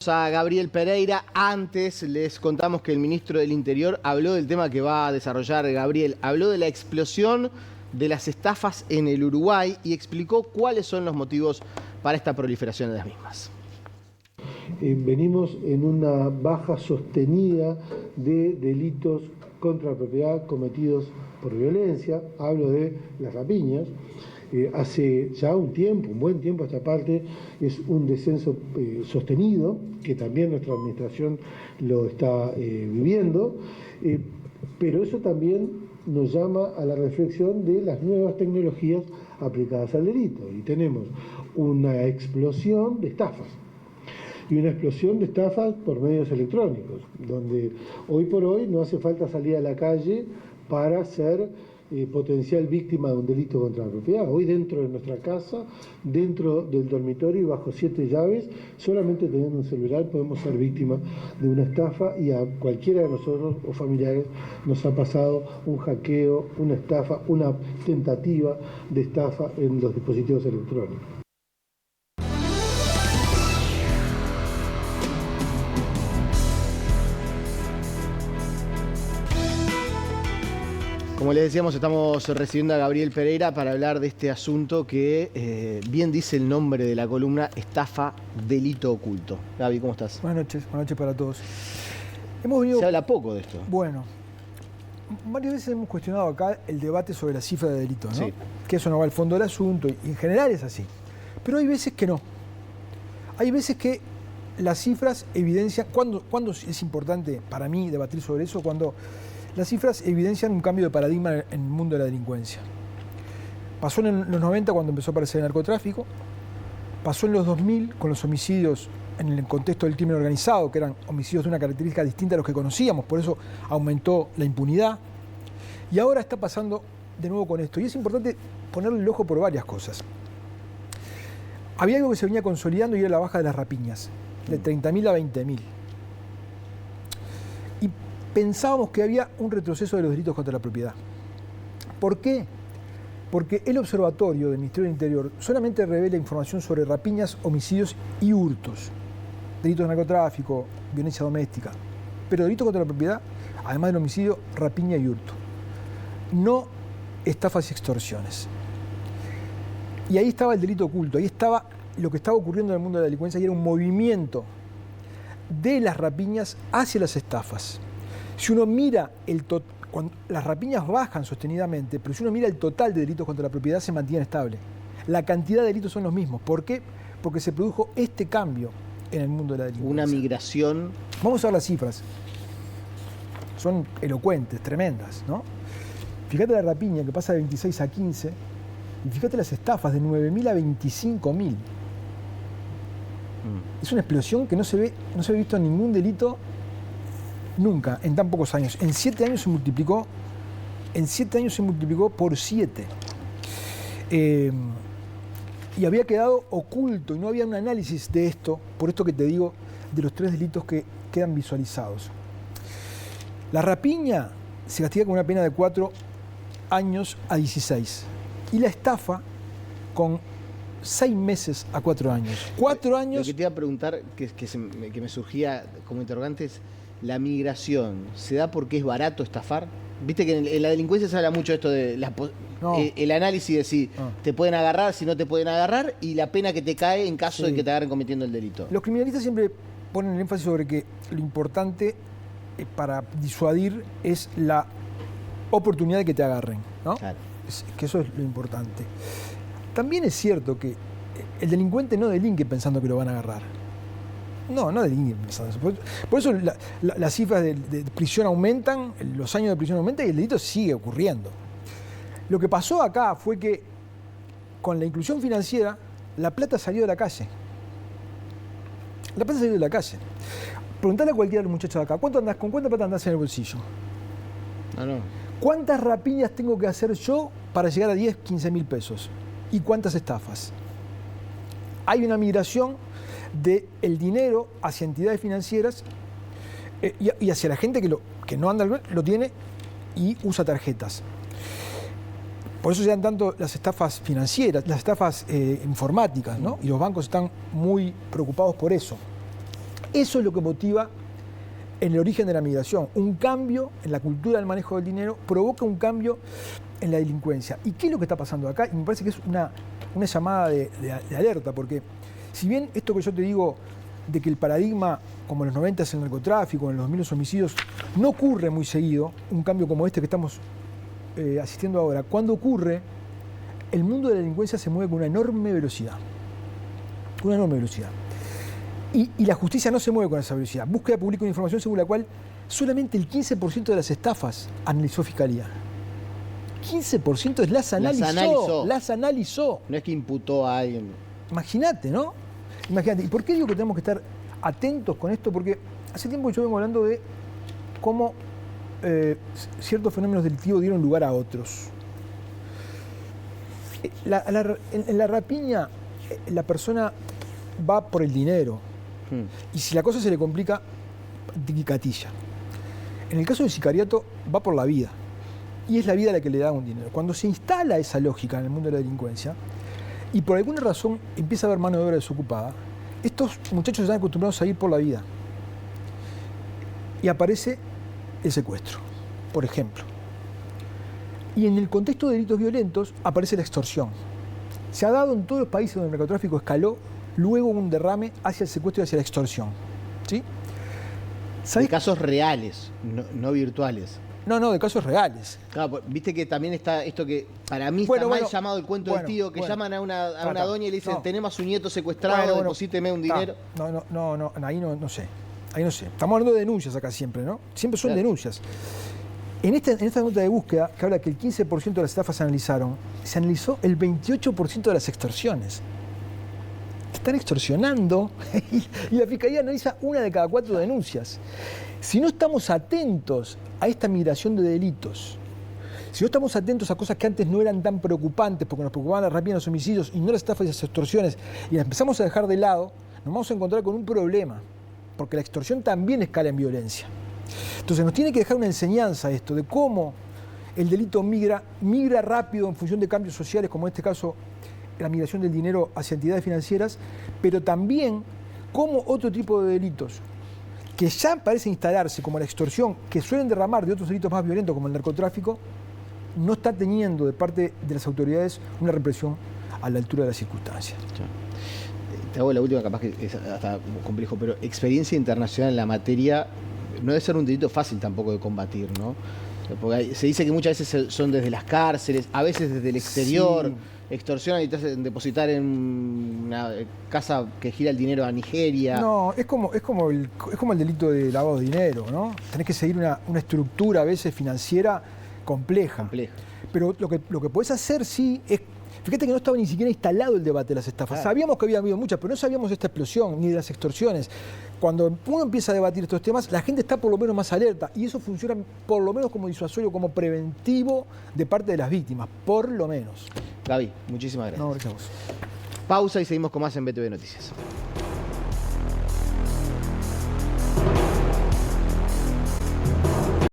A Gabriel Pereira. Antes les contamos que el ministro del Interior habló del tema que va a desarrollar Gabriel. Habló de la explosión de las estafas en el Uruguay y explicó cuáles son los motivos para esta proliferación de las mismas. Venimos en una baja sostenida de delitos contra la propiedad cometidos por violencia. Hablo de las rapiñas. Hace ya un buen tiempo a esta parte, es un descenso sostenido, que también nuestra administración lo está viviendo, pero eso también nos llama a la reflexión de las nuevas tecnologías aplicadas al delito. Y tenemos una explosión de estafas. Y una explosión de estafas por medios electrónicos, donde hoy por hoy no hace falta salir a la calle para ser potencial víctima de un delito contra la propiedad. Hoy dentro de nuestra casa, dentro del dormitorio y bajo 7 llaves, solamente teniendo un celular podemos ser víctimas de una estafa, y a cualquiera de nosotros o familiares nos ha pasado un hackeo, una estafa, una tentativa de estafa en los dispositivos electrónicos. Como les decíamos, estamos recibiendo a Gabriel Pereira para hablar de este asunto que bien dice el nombre de la columna: estafa, delito oculto. Gaby, ¿cómo estás? Buenas noches para todos. Se habla poco de esto. Bueno, varias veces hemos cuestionado acá el debate sobre la cifra de delito, ¿no? Sí. Que eso no va al fondo del asunto, y en general es así. Pero hay veces que no. Hay veces que las cifras evidencian. ¿Cuándo es importante para mí debatir sobre eso? Cuando las cifras evidencian un cambio de paradigma en el mundo de la delincuencia. Pasó en los 90 cuando empezó a aparecer el narcotráfico, pasó en los 2000 con los homicidios en el contexto del crimen organizado, que eran homicidios de una característica distinta a los que conocíamos, por eso aumentó la impunidad, y ahora está pasando de nuevo con esto. Y es importante ponerle el ojo por varias cosas. Había algo que se venía consolidando y era la baja de las rapiñas, de 30.000 a 20.000. Y pensábamos que había un retroceso de los delitos contra la propiedad. ¿Por qué? Porque el observatorio del Ministerio del Interior solamente revela información sobre rapiñas, homicidios y hurtos. Delitos de narcotráfico, violencia doméstica. Pero delitos contra la propiedad, además del homicidio, rapiña y hurto. No estafas y extorsiones. Y ahí estaba el delito oculto, ahí estaba lo que estaba ocurriendo en el mundo de la delincuencia, y era un movimiento de las rapiñas hacia las estafas. Si uno mira cuando las rapiñas bajan sostenidamente, pero si uno mira el total de delitos contra la propiedad, se mantiene estable. La cantidad de delitos son los mismos. ¿Por qué? Porque se produjo este cambio en el mundo de la delincuencia. Una migración. Vamos a ver las cifras. Son elocuentes, tremendas, ¿no? Fíjate la rapiña que pasa de 26 a 15, y fíjate las estafas de 9.000 a 25.000. Es una explosión que no se ve visto en ningún delito nunca, en tan pocos años. En 7 años se multiplicó por 7. Y había quedado oculto, y no había un análisis de esto, por esto que te digo, de los 3 delitos que quedan visualizados. La rapiña se castiga con una pena de 4 años a 16. Y la estafa con 6 meses a 4 años. 4 años. Lo que te iba a preguntar, que me surgía como interrogante, es: ¿la migración se da porque es barato estafar? Viste que en la delincuencia se habla mucho de esto de el análisis de si te pueden agarrar, si no te pueden agarrar, y la pena que te cae en caso de que te agarren cometiendo el delito. Los criminalistas siempre ponen el énfasis sobre que lo importante para disuadir es la oportunidad de que te agarren, ¿no? Claro. Que eso es lo importante. También es cierto que el delincuente no delinque pensando que lo van a agarrar. No delinque pensando eso. Por eso las cifras de prisión aumentan, los años de prisión aumentan, y el delito sigue ocurriendo. Lo que pasó acá fue que con la inclusión financiera, la plata salió de la calle. La plata salió de la calle. Preguntale a cualquiera de los muchachos de acá: ¿con cuánta plata andás en el bolsillo? No. ¿Cuántas rapiñas tengo que hacer yo para llegar a 10, 15 mil pesos? ¿Y cuántas estafas? Hay una migración del dinero hacia entidades financieras y hacia la gente que no anda, lo tiene y usa tarjetas. Por eso se dan tanto las estafas financieras, las estafas informáticas, ¿no? Y los bancos están muy preocupados por eso. Eso es lo que motiva en el origen de la migración. Un cambio en la cultura del manejo del dinero provoca un cambio en la delincuencia. ¿Y qué es lo que está pasando acá? Y me parece que es una llamada de alerta, porque si bien esto que yo te digo de que el paradigma, como en los 90 es el narcotráfico, en los 2000 los homicidios, no ocurre muy seguido, un cambio como este que estamos asistiendo ahora, cuando ocurre, el mundo de la delincuencia se mueve con una enorme velocidad. Una enorme velocidad. Y la justicia no se mueve con esa velocidad. Búsqueda publica una información según la cual solamente el 15% de las estafas analizó Fiscalía. 15% las analizó. No es que imputó a alguien. Imagínate, ¿no? Imagínate. ¿Y por qué digo que tenemos que estar atentos con esto? Porque hace tiempo que yo vengo hablando de cómo ciertos fenómenos delictivos dieron lugar a otros. En la rapiña, la persona va por el dinero. Y si la cosa se le complica, tiquicatilla. En el caso del sicariato, va por la vida. Y es la vida la que le da un dinero. Cuando se instala esa lógica en el mundo de la delincuencia, y por alguna razón empieza a haber mano de obra desocupada, estos muchachos están acostumbrados a ir por la vida. Y aparece el secuestro, por ejemplo. Y en el contexto de delitos violentos aparece la extorsión. Se ha dado en todos los países donde el narcotráfico escaló, luego un derrame hacia el secuestro y hacia la extorsión. ¿Sí? De casos reales, no virtuales. No, de casos reales. Claro, viste que también está esto que para mí está mal llamado el cuento del tío, que llaman a una doña y le dicen, tenemos a su nieto secuestrado, deposíteme un dinero. No, ahí no sé. Ahí no sé. Estamos hablando de denuncias acá siempre, ¿no? Siempre son denuncias. En esta nota de búsqueda, que habla que el 15% de las estafas se analizaron, se analizó el 28% de las extorsiones. Están extorsionando y la Fiscalía analiza 1 de cada 4 denuncias. Si no estamos atentos a esta migración de delitos, si no estamos atentos a cosas que antes no eran tan preocupantes, porque nos preocupaban las rapiñas, los homicidios y no las estafas y las extorsiones, y las empezamos a dejar de lado, nos vamos a encontrar con un problema, porque la extorsión también escala en violencia. Entonces nos tiene que dejar una enseñanza esto de cómo el delito migra rápido en función de cambios sociales, como en este caso la migración del dinero hacia entidades financieras, pero también cómo otro tipo de delitos que ya parecen instalarse, como la extorsión, que suelen derramar de otros delitos más violentos como el narcotráfico, no está teniendo de parte de las autoridades una represión a la altura de las circunstancias. Te hago la última, capaz que es hasta complejo, pero experiencia internacional en la materia no debe ser un delito fácil tampoco de combatir, ¿no? Porque se dice que muchas veces son desde las cárceles, a veces desde el exterior, sí. Extorsionan y te hacen depositar en una casa que gira el dinero a Nigeria. No, es como el delito de lavado de dinero, ¿no? Tenés que seguir una estructura a veces financiera compleja. Pero lo que podés hacer sí es... Fíjate que no estaba ni siquiera instalado el debate de las estafas. Claro. Sabíamos que había habido muchas, pero no sabíamos esta explosión ni de las extorsiones. Cuando uno empieza a debatir estos temas, la gente está por lo menos más alerta y eso funciona por lo menos como disuasorio, como preventivo de parte de las víctimas, por lo menos. Gaby, muchísimas gracias. No, gracias a vos. Pausa y seguimos con más en BTV Noticias.